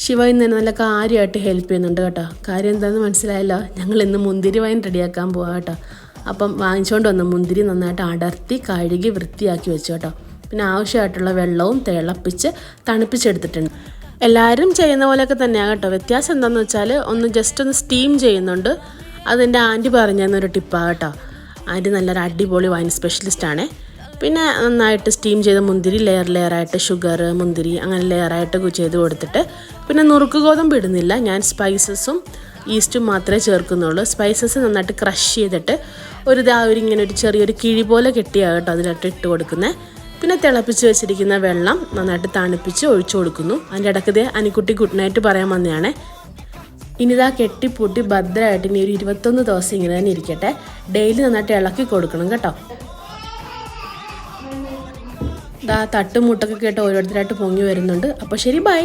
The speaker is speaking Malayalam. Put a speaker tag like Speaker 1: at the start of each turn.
Speaker 1: ശിവ ഇന്ന് തന്നെ നല്ല കാര്യമായിട്ട് ഹെൽപ്പ് ചെയ്യുന്നുണ്ട് കേട്ടോ. കാര്യം എന്താണെന്ന് മനസ്സിലായല്ലോ. ഞങ്ങൾ ഇന്ന് മുന്തിരി വൈൻ റെഡിയാക്കാൻ പോവാം കേട്ടോ. അപ്പം വാങ്ങിച്ചുകൊണ്ട് വന്ന മുന്തിരി നന്നായിട്ട് അടർത്തി കഴുകി വൃത്തിയാക്കി വെച്ചു കേട്ടോ. പിന്നെ ആവശ്യമായിട്ടുള്ള വെള്ളവും തിളപ്പിച്ച് തണുപ്പിച്ചെടുത്തിട്ടുണ്ട്. എല്ലാവരും ചെയ്യുന്ന പോലെയൊക്കെ തന്നെയാണ് കേട്ടോ. വ്യത്യാസം എന്താണെന്ന് വെച്ചാൽ ജസ്റ്റ് ഒന്ന് സ്റ്റീം ചെയ്യുന്നുണ്ട്. അതെൻ്റെ ആൻറ്റി പറഞ്ഞു തന്നൊരു ടിപ്പാണ് കേട്ടോ. ആൻറ്റി നല്ലൊരു അടിപൊളി വൈൻ സ്പെഷ്യലിസ്റ്റാണ്. പിന്നെ നന്നായിട്ട് സ്റ്റീം ചെയ്ത മുന്തിരി ലെയറായിട്ട് ഷുഗർ മുന്തിരി അങ്ങനെ ലെയറായിട്ട് ചെയ്ത് കൊടുത്തിട്ട് പിന്നെ നുറുക്ക് ഗോതമ്പ് ഇടുന്നില്ല. ഞാൻ സ്പൈസസും ഈസ്റ്റും മാത്രമേ ചേർക്കുന്നുള്ളൂ. സ്പൈസസ് നന്നായിട്ട് ക്രഷ് ചെയ്തിട്ട് ഇങ്ങനെ ഒരു ചെറിയൊരു കിഴി പോലെ കെട്ടിയാണ് കേട്ടോ അതിലിട്ട് ഇട്ട് കൊടുക്കുന്നത്. പിന്നെ തിളപ്പിച്ച് വെച്ചിരിക്കുന്ന വെള്ളം നന്നായിട്ട് തണുപ്പിച്ച് ഒഴിച്ചു കൊടുക്കുന്നു. അതിൻ്റെ ഇടയ്ക്ക് അനിക്കുട്ടി ഗുഡ് നൈറ്റ് പറയാൻ വന്നതാണ്. ഇനിതാ കെട്ടിപ്പൂട്ടി ഭദ്രമായിട്ട് ഇനി ഒരു 21 ദിവസം ഇങ്ങനെ തന്നെ ഇരിക്കട്ടെ. ഡെയിലി നന്നായിട്ട് ഇളക്കി കൊടുക്കണം കേട്ടോ. തട്ടുമുട്ടൊക്കെ കേട്ട് ഓരോരുത്തരായിട്ട് പൊങ്ങി വരുന്നുണ്ട്. അപ്പോൾ ശരി, ബൈ.